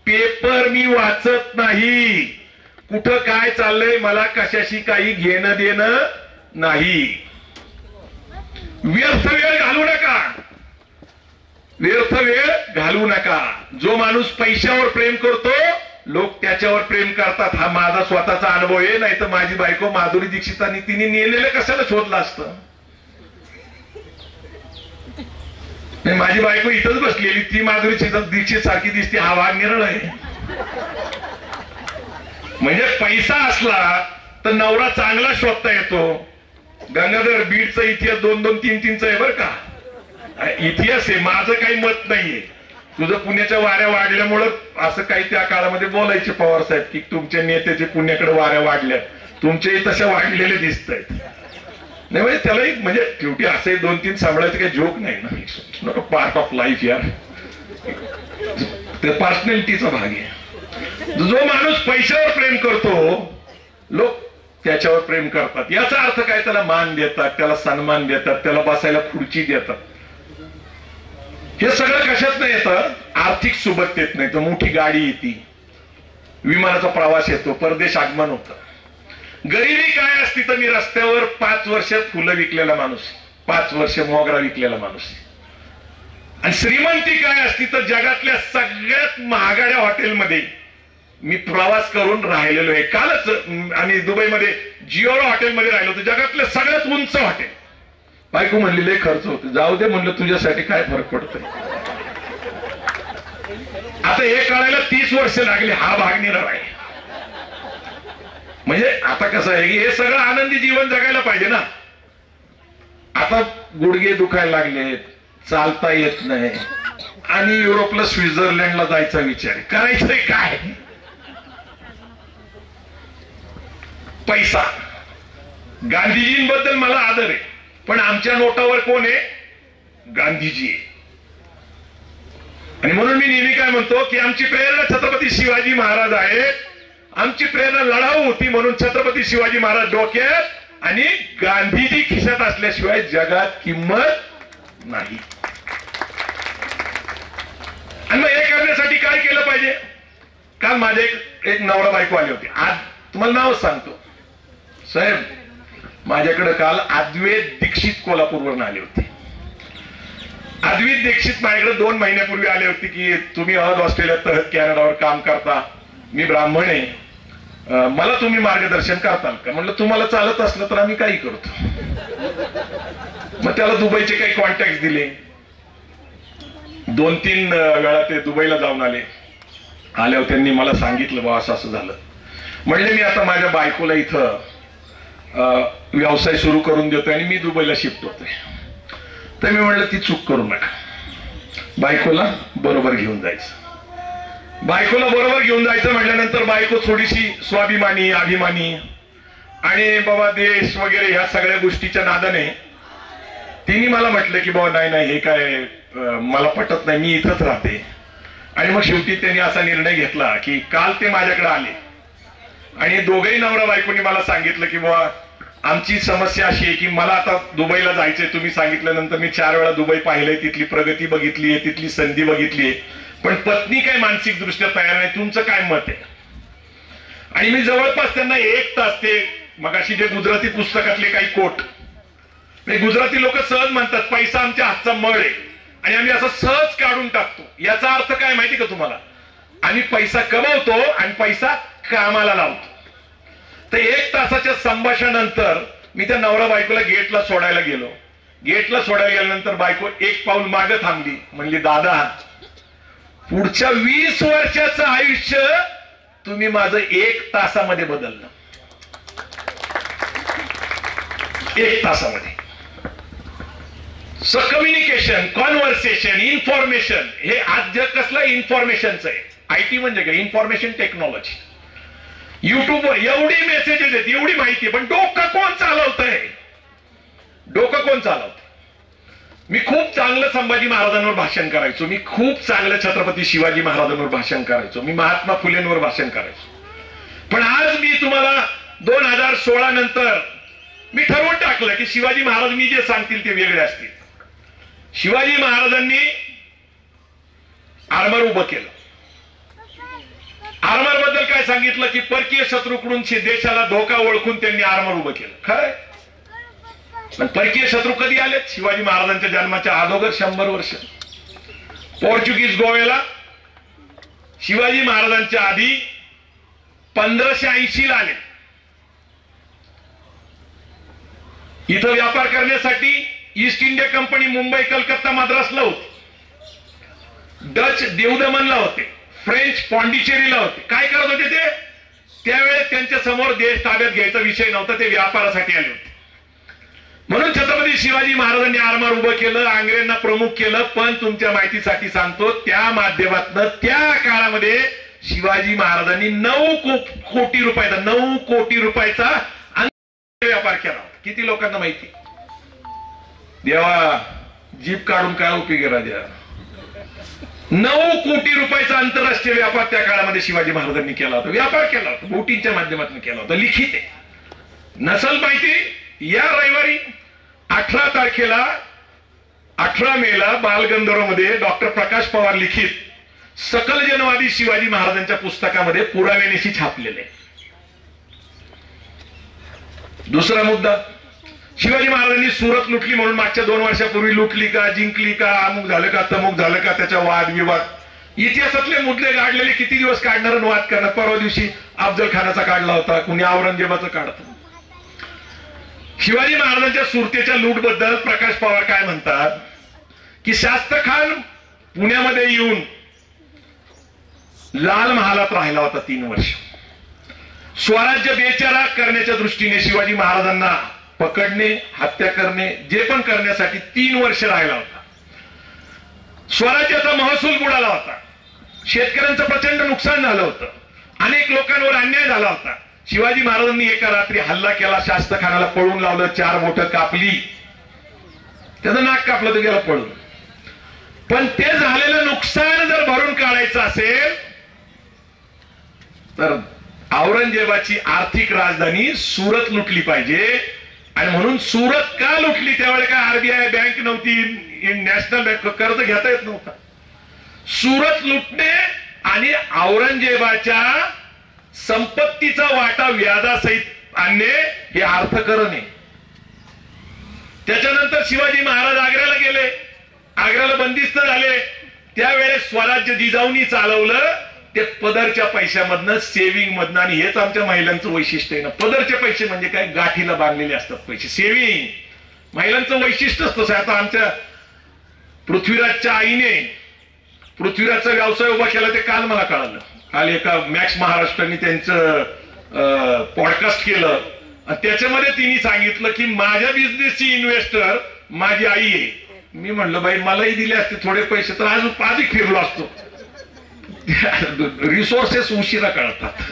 पेपर मी वाचत नाही, कुठं काय चाललंय मला कशाशी काही घेणं देणं नाही. व्यर्थ वेळ घालू नका, व्यर्थ वेळ घालू नका. जो माणूस पैशावर प्रेम करतो लोक त्याच्यावर प्रेम करतात. हा माझा स्वतःचा अनुभव आहे. नाही तर माझी बायको माधुरी दीक्षितांनी तिने नेलेलं कशाला शोधलं असतं. माझी बायको इथंच बसलेली, ती माधुरी दीक्षित सारखी दिसते, हा वाघ निरळ आहे. म्हणजे पैसा असला तर नवरा चांगला शोधता येतो. गंगाधर बीडचा इतिहास 2-2, 3-3 आहे बरं का. इतिहास आहे, माझं काही मत नाहीये. तुझं पुण्याच्या वाऱ्या वाढल्यामुळं असं काही त्या काळामध्ये बोलायचे पवार साहेब की तुमच्या नेत्याचे पुण्याकडे वाऱ्या वाढल्या, तुमच्याही तशा वाढलेले दिसत आहेत. नाही म्हणजे त्यालाही म्हणजे शेवटी असे 2-3 सांभाळायचं काही जोक नाही ना, पार्ट ऑफ लाईफ यार, ते पर्सनॅलिटीचा भाग आहे. जो माणूस पैशावर प्रेम करतो लोक त्याच्यावर प्रेम करतात. याचा अर्थ काय, त्याला मान देतात, त्याला सन्मान देतात, त्याला बसायला खुर्ची देतात. हे सगळं कशात नाही येतं, आर्थिक सुबत्तेत नाही तर मोठी गाडी येते, विमानाचा प्रवास येतो, परदेश आगमन होतं. गरिबी काय असती तर मी रस्त्यावर 5 वर्ष फुलं विकलेला माणूस, 5 वर्ष मोगरा विकलेला माणूस. आणि श्रीमंती काय असती तर जगातल्या सगळ्यात महागड्या हॉटेलमध्ये मी प्रवास करून राहिलेलो आहे. कालच आम्ही दुबईमध्ये जिओरो हॉटेलमध्ये राहिलो होतो, जगातलं सगळ्यात उंच हॉटेल. बायको म्हणली लय खर्च होतो, जाऊ दे म्हणलं तुझ्यासाठी काय फरक पडतोय. आता हे कळायला 30 वर्ष लागली. हा भाग निराळा आहे. म्हणजे आता कसं आहे की हे सगळं आनंदी जीवन जगायला पाहिजे ना. आता गुडघे दुखायला लागले, चालता येत नाही आणि युरोपला स्वित्झर्लंडला जायचा विचार करायचंय काय. पैसा. गांधीजींबद्दल मला आदर आहे पण आमच्या नोटावर कोण आहे, गांधीजी आहे. आणि म्हणून मी नेहमी काय म्हणतो की आमची प्रेरणा छत्रपती शिवाजी महाराज आहेत. आमची प्रेरणा लढाऊ होती म्हणून छत्रपती शिवाजी महाराज डोक्यात आणि गांधीजी खिशात असल्याशिवाय जगात किंमत नाही. आणि मग हे करण्यासाठी काय केलं पाहिजे. काल माझ्या एक एक नवरा बायको आले होते. आज तुम्हाला नाव सांगतो साहेब, माझ्याकडे काल अद्वैत दीक्षित कोल्हापूरवरून आले होते. अद्वैत दीक्षित माझ्याकडे 2 महिन्यापूर्वी आले होते की तुम्ही अहद ऑस्ट्रेलियात तहत कॅनडावर काम करता, मी ब्राह्मण आहे, मला तुम्ही मार्गदर्शन करताल का? म्हणलं तुम्हाला चालत असलं तर आम्ही काही करतो. मग त्याला दुबईचे काही कॉन्टॅक्ट दिले. 2-3 वेळा ते दुबईला जाऊन आले. आल्यावर त्यांनी मला सांगितलं बा असं असं झालं. म्हणले मी आता माझ्या बायकोला इथं व्यवसाय सुरू करून देतोय आणि मी दुबईला शिफ्ट होतोय. तर मी म्हणलं ती चूक करू नका, बायकोला बरोबर घेऊन जायचं. बायकोला बरोबर घेऊन जायचं म्हटल्यानंतर बायको थोडीशी स्वाभिमानी अभिमानी आणि बाबा देश वगैरे ह्या सगळ्या गोष्टीच्या नादाने तिने मला म्हटलं की बाबा नाही नाही हे काय मला पटत नाही, मी इथंच राहते. आणि मग शेवटी त्यांनी असा निर्णय घेतला की काल ते माझ्याकडे आले आणि दोघेही नवरा बायकोनी मला सांगितलं की बाबा आमची समस्या अशी आहे की मला आता दुबईला जायचंय. तुम्ही सांगितल्यानंतर मी 4 वेळा दुबई पाहिलंय, तिथली प्रगती बघितलीये, तिथली संधी बघितलीये, पण पत्नी काय मानसिक दृष्ट्या तयार नाही. तुमचं काय मत आहे? आणि मी जवळपास त्यांना 1 तास ते मगाशी जे गुजराती पुस्तकातले काही कोट, गुजराती लोक सहज म्हणतात पैसा आमच्या हातचा मळ आहे आणि आम्ही असं सहज काढून टाकतो. याचा अर्थ काय माहिती का तुम्हाला? आम्ही पैसा कमवतो आणि पैसा कामाला लावतो. तर 1 तासाच्या संभाषणानंतर मी त्या नवरा बायकोला गेटला सोडायला गेलो. गेटला सोडायला गेल्यानंतर बायको 1 पाऊल मागे थांबली. म्हणली दादा, पुढच्या 20 वर्षाचं आयुष्य तुम्ही माझं 1 तासामध्ये बदललं. 1 तासामध्ये. सो कम्युनिकेशन, कॉन्व्हर्सेशन, इन्फॉर्मेशन, हे आज जग कसलं इन्फॉर्मेशनचं आहे. IT म्हणजे काय? Information technology. युट्यूबवर एवढी मेसेजेस आहेत, एवढी माहिती, पण डोकं कोण चालवतंय? डोकं कोण चालवतंय? मी खूप चांगलं संभाजी महाराजांवर भाषण करायचो, मी खूप चांगलं छत्रपती शिवाजी महाराजांवर भाषण करायचो, मी महात्मा फुलेंवर भाषण करायचो. पण आज मी तुम्हाला 2016 नंतर मी ठरवून टाकलं की शिवाजी महाराज मी जे सांगतील ते वेगळे असतील. शिवाजी महाराजांनी आर्मर उभं केलं. आर्मर बद्दल काय सांगितलं की परकीय शत्रूकडून देशाला धोका ओळखून त्यांनी आर्मर उभं केलं. खरंय, पण परकीय शत्रू कधी आलेत? शिवाजी महाराजांच्या जन्माच्या अगोदर 100 वर्ष. पोर्चुगीज गोव्याला शिवाजी महाराजांच्या आधी 1580 ला आले. इथं व्यापार करण्यासाठी East India Company Mumbai, Calcutta, मद्रासला होती. डच देवदमनला होते, फ्रेंच पॉंडिचेरीला होते. काय करत होते ते? त्यावेळेस त्यांच्या समोर देश ताब्यात घ्यायचा विषय नव्हता, ते व्यापारासाठी आले होते. म्हणून छत्रपती शिवाजी महाराजांनी आरमार उभं केलं, आंग्रेंना प्रमुख केलं. पण तुमच्या माहितीसाठी सांगतो, त्या माध्यमातून त्या काळामध्ये शिवाजी महाराजांनी 9 कोटी रुपयाचा व्यापार केला. किती लोकांना माहिती? देवा, जीप काढून काय उपयोग आहे राजा? 9 कोटी रुपयाचा आंतरराष्ट्रीय व्यापार त्या काळामध्ये शिवाजी महाराजांनी केला होता. व्यापार केला होता, बोटींच्या माध्यमातून केला होता. लिखित आहे. नसल माहिती? या रविवारी 18 तारखेला 18 मेला बालगंधर्व मध्ये डॉक्टर प्रकाश पवार लिखित सकल जनवादी शिवाजी महाराजांच्या पुस्तकामध्ये पुराव्यानिशी छापलेले. दुसरा मुद्दा, शिवाजी महाराजांनी सुरत लुटली म्हणून मागच्या 2 वर्षापूर्वी लुटली का, जिंकली का, अमुक झालं का, तमुक झालं का, त्याच्या वादविवाद, इतिहासातले मुद्दे काढलेले. किती दिवस काढणार वाद करणार? परवा दिवशी अफजल खानाचा काढला होता, कुणी औरंगजेबाचा काढतो. शिवाजी महाराजांच्या सुरतेच्या लूट बद्दल प्रकाश पवार काय म्हणतात की शास्त्र खान पुण्यामध्ये येऊन लाल महालात राहिला होता 3 वर्ष. स्वराज्य बेचारा करण्याच्या दृष्टीने शिवाजी महाराजांना पकडणे, हत्या करणे, जे पण करण्यासाठी 3 वर्ष राहिला होता. स्वराज्याचा महसूल बुडाला होता, शेतकऱ्यांचं प्रचंड नुकसान झालं होतं, अनेक लोकांवर अन्याय झाला होता. शिवाजी महाराजांनी एका रात्री हल्ला केला, शास्त्र खानाला पळून लावलं, 4 बोटं कापली, त्याचं नाक कापलं, तो गेला पळून. पण ते झालेलं नुकसान जर भरून काढायचं असेल तर औरंगजेबाची आर्थिक राजधानी सुरत लुटली पाहिजे. आणि म्हणून सुरत का लुटली? त्यावेळेस काय आरबीआय बँक नव्हती, नॅशनल बँक, कर्ज घेता येत नव्हता. सुरत लुटणे आणि औरंगजेबाच्या संपत्तीचा वाटा व्याजासहित आणणे हे अर्थकरण आहे. त्याच्यानंतर शिवाजी महाराज आग्र्याला गेले, आग्र्याला बंदिस्त झाले, त्यावेळेस स्वराज्य जिजाऊनी चालवलं ते पदरच्या पैशामधनं, सेव्हिंग मधनं. आणि हेच आमच्या महिलांचं वैशिष्ट्य आहे ना. पदरचे पैसे म्हणजे काय, गाठीला बांधलेले असतात पैसे, सेव्हिंग. महिलांचं वैशिष्ट्य असतं. आता आमच्या पृथ्वीराजच्या आईने पृथ्वीराजचा व्यवसाय उभा केला ते काल मला कळालं. काल एका मॅक्स महाराष्ट्राने त्यांचं पॉडकास्ट केलं आणि त्याच्यामध्ये तिने सांगितलं की माझ्या बिझनेसची इन्व्हेस्टर माझी आई आहे. मी म्हणलं बाई मलाही दिले असते थोडे पैसे तर अजून अधिक फिरलो असतो. रिसोर्सेस उशिरा कळतात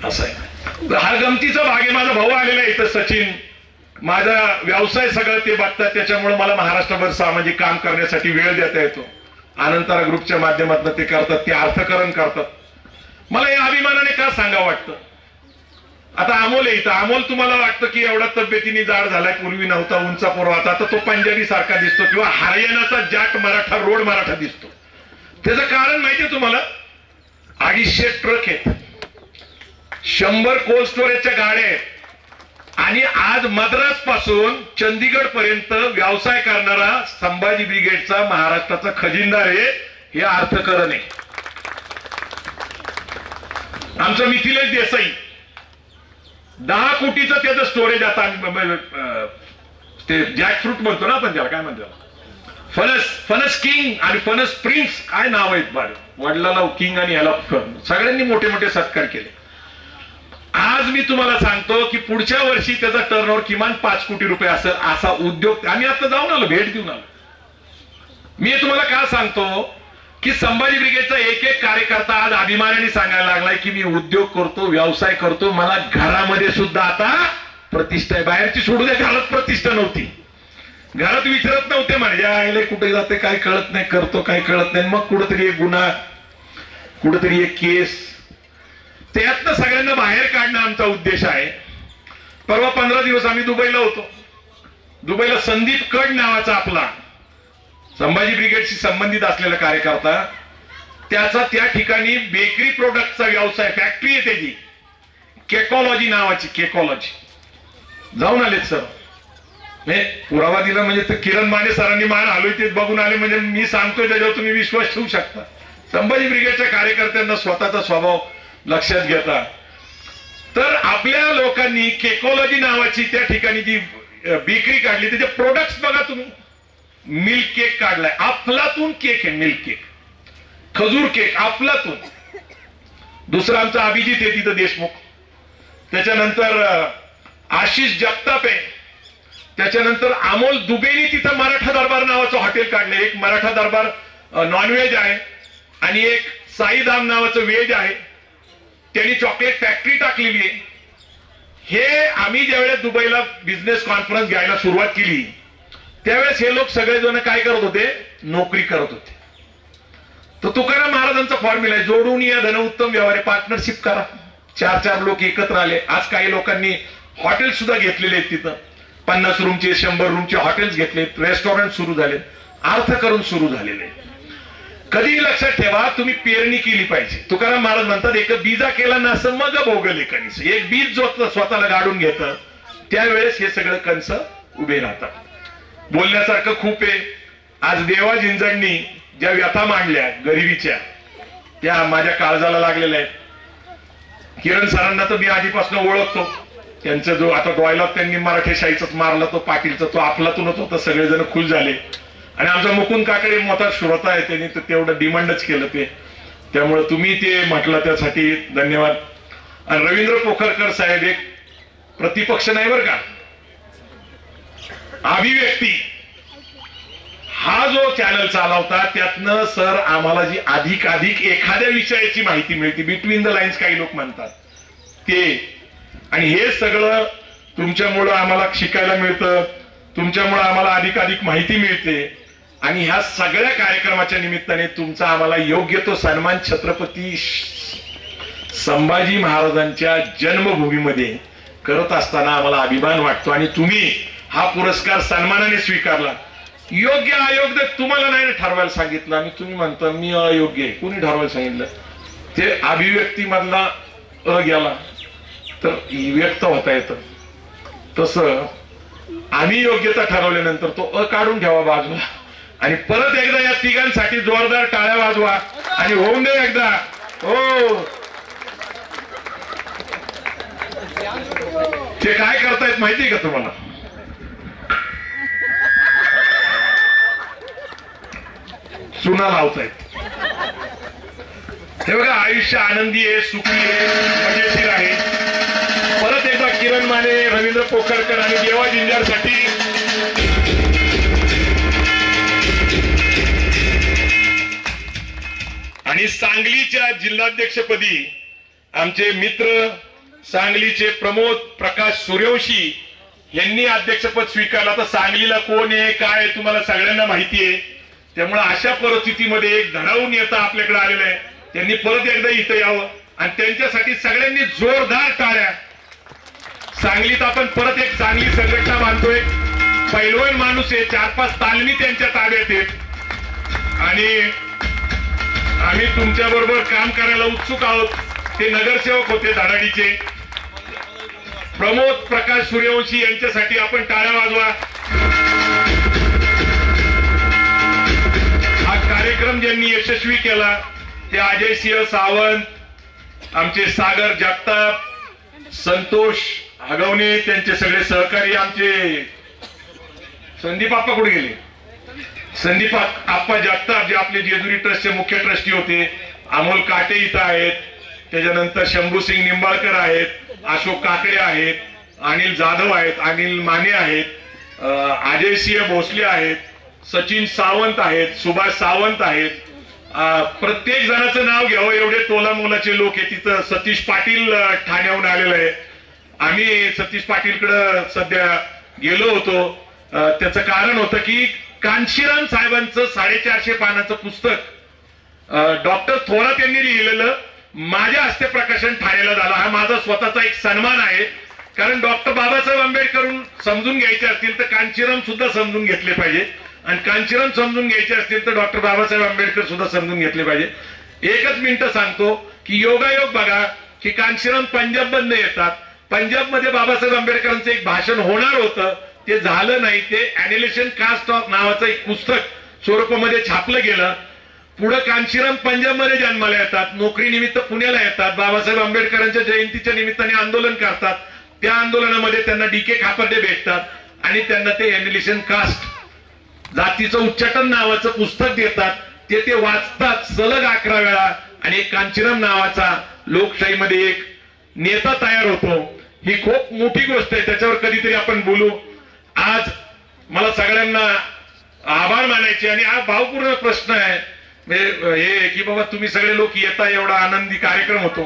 असं आहे. हा गमतीचा भाग आहे. माझा भाऊ आलेला आहे इथं, सचिन. माझा व्यवसाय सगळं ते बघतात, त्याच्यामुळे मला महाराष्ट्रभर सामाजिक काम करण्यासाठी वेळ देता येतो. आनंतरा ग्रुपच्या माध्यमातून ते करतात, ते अर्थकरण करतात. मला या अभिमानाने का सांगावं वाटतं. आता अमोल आहे इथं. अमोल तुम्हाला वाटतं की एवढा तब्येतीने जाड झालाय, पूर्वी नव्हता, उंचा पोरवा होता, आता तो पंजाबी सारखा दिसतो किंवा हरियाणाचा जाट मराठा, रोड मराठा दिसतो. त्याचं कारण माहितीये तुम्हाला, 250 ट्रक आहेत, 100 कोल्ड स्टोरेजच्या गाड्या आहेत आणि आज मद्रास पासून चंदीगड पर्यंत व्यवसाय करणारा संभाजी ब्रिगेडचा महाराष्ट्राचा खजिनदार आहे. हे अर्थकरण आहे. आमचं मिथिलेश देसाई 10 कोटीचं त्याचं स्टोरेज. आता ते जॅकफ्रूट म्हणतो ना आपण, त्याला काय म्हणतो, फणस किंग आणि फणस प्रिन्स, काय नाव आहेत बाळ. वडिलाला किंग आणि याला सगळ्यांनी मोठे मोठे सत्कार केले. आज मी तुम्हाला सांगतो की पुढच्या वर्षी त्याचा टर्नओव्हर किमान 5 कोटी रुपये असेल, असा उद्योग. आम्ही आता जाऊन आलो, भेट देऊन आलो. मी तुम्हाला काय सांगतो की संभाजी ब्रिगेडचा एक एक कार्यकर्ता आज अभिमानाने सांगायला लागलाय की मी उद्योग करतो, व्यवसाय करतो, मला घरामध्ये सुद्धा आता प्रतिष्ठा आहे. बाहेरची सोडू द्या, घरात प्रतिष्ठा नव्हती. घरात विचारत नव्हते म्हणजे आईले कुठे जाते काय कळत नाही, करतो काय कळत नाही. मग कुठेतरी एक गुन्हा, कुठेतरी एक केस, त्यातनं सगळ्यांना बाहेर काढणं आमचा उद्देश आहे. परवा 15 दिवस आम्ही दुबईला होतो. दुबईला संदीप कड नावाचा आपला संभाजी ब्रिगेडशी संबंधित असलेला कार्यकर्ता, त्याचा त्या ठिकाणी बेकरी प्रोडक्टचा व्यवसाय, फॅक्टरी आहे त्याची, केकॉलॉजी नावाची, केकॉलॉजी. जाऊन आलेत सर. पुरावा दिला म्हणजे तर किरण माने सरांनी मान हलवली, ते बघून आले म्हणजे मी सांगतोय त्याच्यावर तुम्ही विश्वास ठेवू शकता. संभाजी ब्रिगेडच्या कार्यकर्त्यांना स्वतःचा स्वभाव लक्षात घेता. तर आपल्या लोकांनी केकॉलॉजी नावाची त्या ठिकाणी जी बेकरी काढली, त्याचे प्रोडक्ट्स बघा तुम्ही. मिल्क केक काढलाय, अफलातून केक आहे, मिल्क केक, खजूर केक, अफलातून. दुसरा आमचा अभिजित आहे तिथं देशमुख, त्याच्यानंतर आशिष जगताप आहे, त्याच्यानंतर अमोल दुबेनी तिथं मराठा दरबार नावाचं हॉटेल काढलं. एक मराठा दरबार नॉनव्हेज आहे आणि एक साईधाम नावाचं व्हेज आहे. त्यांनी चॉकलेट फॅक्टरी टाकलेली आहे. हे आम्ही ज्यावेळेस दुबईला बिझनेस कॉन्फरन्स घ्यायला सुरुवात केली त्यावेळेस हे लोक सगळेजण काय करत होते, नोकरी करत होते. तर तुकाराम महाराजांचा फॉर्म्युला आहे, जोडून या धन उत्तम व्यवहार, पार्टनरशिप करा. 4 लोक एकत्र आले. आज काही लोकांनी हॉटेल सुद्धा घेतलेले आहेत तिथं, 50 रूमचे 100 रूमचे हॉटेल्स घेतलेत, रेस्टॉरंट सुरू झालेत, अर्थकरण सुरू झालेले. कधी लक्षात ठेवा, तुम्ही पेरणी केली पाहिजे. तुकाराम महाराज म्हणतात, एक बीजा केला ना असं मग भोगले कणीस. एक बीज जो स्वतःला गाडून घेतं त्यावेळेस हे सगळं कंस उभे राहतात. बोलण्यासारखं खूप आहे. आज देवा झिंजणनी ज्या व्यथा मांडल्या गरिबीच्या, त्या माझ्या काळजाला लागलेल्या आहेत. किरण सरांना तर मी आधीपासून ओळखतो. त्यांचा जो आता डॉयलॉग त्यांनी मराठी शाहीचाच मारला, तो पाटीलचा, तो आपलातूनच होता. सगळेजण खुश झाले. आणि आमचा मुकुंद काकडे मोठा श्रोता आहे, त्यांनी तर तेवढं डिमांडच केलं ते. त्यामुळे तुम्ही ते म्हटलं त्यासाठी धन्यवाद. आणि रवींद्र पोखरकर साहेब एक प्रतिपक्ष नाही बरं का, अभिव्यक्ती हा जो चॅनल चालवता, त्यातनं सर आम्हाला जी अधिक एखाद्या विषयाची माहिती मिळते, बिटवीन द लाईन्स काही लोक म्हणतात ते. आणि हे सगळं तुमच्यामुळं आम्हाला शिकायला मिळतं, तुमच्यामुळं आम्हाला अधिक माहिती मिळते. आणि ह्या सगळ्या कार्यक्रमाच्या निमित्ताने तुमचा आम्हाला योग्य तो सन्मान छत्रपती संभाजी महाराजांच्या जन्मभूमीमध्ये करत असताना आम्हाला अभिमान वाटतो. आणि तुम्ही हा पुरस्कार सन्मानाने स्वीकारला. योग्य अयोग्य तुम्हाला नाही ठरवायला सांगितलं, आणि तुम्ही म्हणता मी अयोग्य आहे. कोणी ठरवायला सांगितलं? ते अभिव्यक्ती मधला अ गेला तर व्यक्त होता येतं, तसं आम्ही योग्यता ठरवल्यानंतर तो अ काढून ठेवा बाजूला आणि परत एकदा या तिघांसाठी जोरदार टाळ्या वाजवा आणि होऊन दे एकदा. हो, ते काय करतायत माहितीये का तुम्हाला? चुना लावतायत. हे बघा, आयुष्य आनंदी आहे, सुखी आहे, मजेशीर आहे. परत एकदा किरण माने, रवींद्र पोखरकर आणि देवा जिंजारसाठी आणि सांगलीच्या जिल्हाध्यक्षपदी आमचे मित्र सांगलीचे प्रमोद प्रकाश सूर्यवंशी यांनी अध्यक्षपद स्वीकारलं. तर सांगलीला कोण आहे काय तुम्हाला सगळ्यांना माहिती आहे. त्यामुळे अशा परिस्थितीमध्ये एक धडावून येता आपल्याकडे आलेलं आहे. त्यांनी परत एकदा इथं यावं आणि त्यांच्यासाठी सगळ्यांनी जोरदार टाळ्या. सांगलीत आपण परत एक चांगली संघटना बांधतोय. पैलवान माणूस आहे, 4-5 तालमी त्यांच्या ताब्यात आहेत आणि आम्ही तुमच्या बरोबर काम करायला उत्सुक आहोत. ते नगरसेवक होते धडाडीचे प्रमोद प्रकाश सूर्यवंशी यांच्यासाठी आपण टाळ्या वाजवा. हा कार्यक्रम ज्यांनी यशस्वी केला ते अजय सिंह सावंत, आमचे सागर जगताप, संतोष आगवणे, त्यांचे सगळे सहकारी, आमचे संदीप आप्पा कुठे गेले, संदीप आप्पा जगताप जे आपले जेजुरी ट्रस्टचे मुख्य ट्रस्टी होते, अमोल काटे इथं आहेत, त्याच्यानंतर शंभू सिंग निंबाळकर आहेत, अशोक काकडे आहेत, अनिल जाधव आहेत, अनिल माने आहेत, अजय सिंह भोसले आहेत, सचिन सावंत आहेत, सुभाष सावंत आहेत. प्रत्येक जणाचं नाव घ्यावं एवढे तोला मोलाचे लोक आहे. तिथं सतीश पाटील ठाण्याहून आलेलं आहे. आम्ही सतीश पाटीलकडं सध्या गेलो होतो. त्याचं कारण होतं की कांशीराम साहेबांचं 450 पानाचं पुस्तक डॉक्टर थोरात यांनी लिहिलेलं माझ्या हस्ते प्रकाशन ठाण्याला झालं. हा माझा स्वतःचा एक सन्मान आहे. कारण डॉक्टर बाबासाहेब आंबेडकर समजून घ्यायचे असतील तर कांशीराम सुद्धा समजून घेतले पाहिजे आणि कांशीराम समजून घ्यायचे असतील तर डॉक्टर बाबासाहेब आंबेडकर सुद्धा समजून घेतले पाहिजे. एकच मिनिटं सांगतो की योगायोग बघा की कांशीराम पंजाब मधनं येतात. पंजाबमध्ये बाबासाहेब आंबेडकरांचं एक भाषण होणार होतं, ते झालं नाही. ते ॲनिलेशन कास्ट ऑफ नावाचं एक पुस्तक स्वरूपामध्ये छापलं गेलं. पुढे कांशीराम पंजाबमध्ये जन्माला येतात, नोकरी निमित्त पुण्याला येतात, बाबासाहेब आंबेडकरांच्या जयंतीच्या निमित्ताने आंदोलन करतात. त्या आंदोलनामध्ये त्यांना डी.के. खापर्डे भेटतात आणि त्यांना ते ॲनिलेशन कास्ट जातीचं उच्चाटन नावाचं पुस्तक देतात. ते वाचतात सलग 11 वेळा आणि एक कांशीराम नावाचा लोकशाहीमध्ये एक नेता तयार होतो. ही खूप मोठी गोष्ट आहे, त्याच्यावर कधीतरी आपण बोलू. आज मला सगळ्यांना आभार मानायचे आणि हा भावपूर्ण प्रश्न आहे हे की बाबा तुम्ही सगळे लोक येता, एवढा आनंदी कार्यक्रम होतो.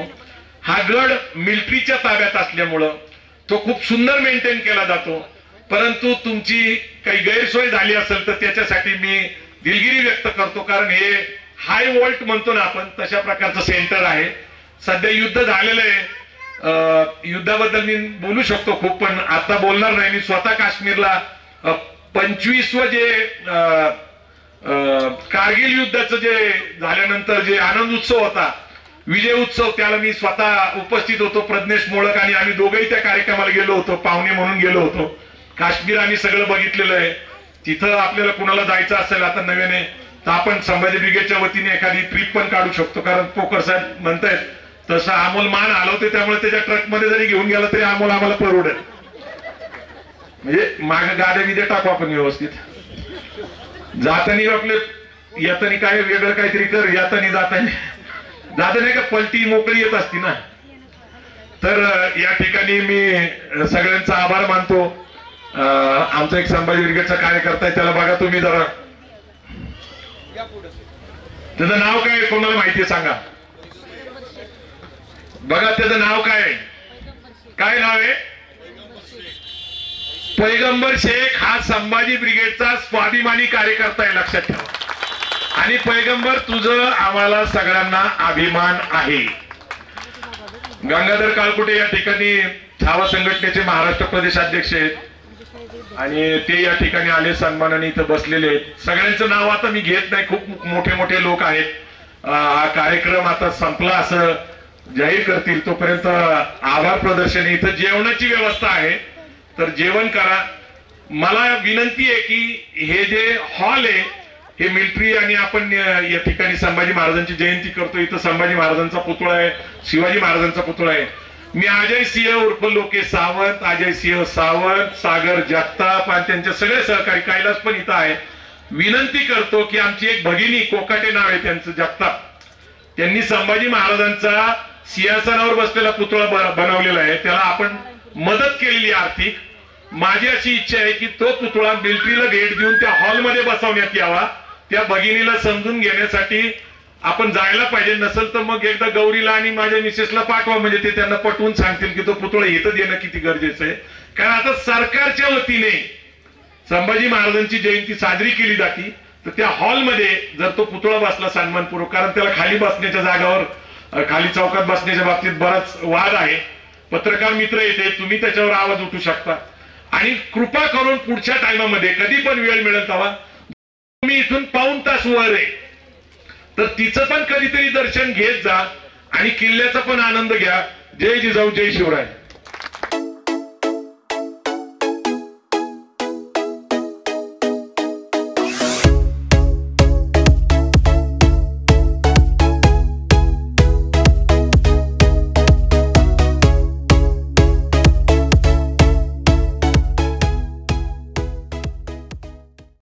हा गड मिलिटरीच्या ताब्यात असल्यामुळं तो खूप सुंदर मेंटेन केला जातो. परंतु तुमची काही गैरसोय झाली असेल तर त्याच्यासाठी मी दिलगिरी व्यक्त करतो. कारण हे हाय व्होल्ट म्हणतो ना आपण, तशा प्रकारचं सेंटर आहे. सध्या युद्ध झालेलं आहे. युद्धाबद्दल मी बोलू शकतो खूप, पण आता बोलणार नाही. मी स्वतः काश्मीरला 25वं जे कारगिल युद्धाचं जे झाल्यानंतर जे आनंद उत्सव होता, विजय उत्सव, त्याला मी स्वतः उपस्थित होतो. प्रज्ञेश मोळक आणि आम्ही दोघंही त्या कार्यक्रमाला गेलो होतो, पाहुणे म्हणून गेलो होतो. काश्मीर आम्ही सगळं बघितलेलं आहे. तिथं आपल्याला कुणाला जायचं असेल आता नव्याने तर आपण संभाजी ब्रिगेडच्या वतीने एखादी ट्रिप पण काढू शकतो. कारण पोकर साहेब म्हणतायत तसं अमोल मान हलवते, त्यामुळे त्याच्या ट्रकमध्ये जरी घेऊन गेला तरी अमोल आम्हाला परवडेल. म्हणजे मागे गाड्या बिद्या टाकू आपण व्यवस्थित. जातानी आपले येतानी काय वेगळं काहीतरी कर, येतानी जातानी का पलटी मोकळी येत असती ना. तर या ठिकाणी मी सगळ्यांचा आभार मानतो. आमचा एक संभाजी ब्रिगेडचा कार्यकर्ता आहे, त्याला बघा तुम्ही जरा. त्याचं नाव काय कोणाला माहिती सांगा बघा. त्याचं नाव काय नाव आहे? पैगंबर शेख. हा संभाजी ब्रिगेडचा स्वाभिमानी कार्यकर्ता आहे, लक्षात ठेवा. आणि पैगंबर तुझं आम्हाला सगळ्यांना अभिमान आहे. गंगाधर काळकुटे या ठिकाणी छावा संघटनेचे महाराष्ट्र प्रदेश अध्यक्ष आहेत आणि ते या ठिकाणी आले सन्मानाने इथं बसलेले आहेत. सगळ्यांचं नाव आता मी घेत नाही, खूप मोठे मोठे लोक आहेत. हा कार्यक्रम आता संपला असं जाहीर करतील तोपर्यंत आभार प्रदर्शन इथं जेवणाची व्यवस्था आहे, तर जेवण करा. मला विनंती आहे की हे जे हॉल आहे हे मिलिटरी आणि आपण या ठिकाणी संभाजी महाराजांची जयंती करतो, इथं संभाजी महाराजांचा पुतळा आहे, शिवाजी महाराजांचा पुतळा आहे. मी अजय सिंह उर्फ लोकेश सावंत, अजय सिंह सावंत, सागर जगताप आणि त्यांचे सगळे सहकारी, कैलास पण इथं आहे, विनंती करतो की आमची एक भगिनी, कोकाटे नाव आहे त्यांचं, जगताप, त्यांनी संभाजी महाराजांचा सिंहासनावर बसलेला पुतळा बनवलेला आहे, त्याला आपण मदत केलेली आर्थिक. माझी अशी इच्छा आहे की तो पुतळा मिलिटरीला भेट देऊन त्या हॉलमध्ये बसवण्यात यावा. त्या भगिनीला समजून घेण्यासाठी आपण जायला पाहिजे, नसेल तर मग एकदा गौरीला आणि माझ्या मिसेसला पाठवा, म्हणजे ते त्यांना पटवून सांगतील की तो पुतळा इथं देणं किती गरजेचं आहे. कारण आता सरकारच्या वतीने संभाजी महाराजांची जयंती साजरी केली जाते, तर त्या हॉलमध्ये जर तो पुतळा बसला सन्मानपूर्वक, कारण त्याला खाली बसण्याच्या जागावर, खाली चौकात बसण्याच्या बाबतीत बराच वाद आहे, पत्रकार मित्र येते, तुम्ही त्याच्यावर आवाज उठू शकता. आणि कृपा करून पुढच्या टायमामध्ये कधी पण वेळ मिळेल तेव्हा, तुम्ही इथून पाऊण तास वर आहे तर तिचं पण कधीतरी दर्शन घेत जा आणि किल्ल्याचा पण आनंद घ्या. जय जिजाऊ, जय शिवराय.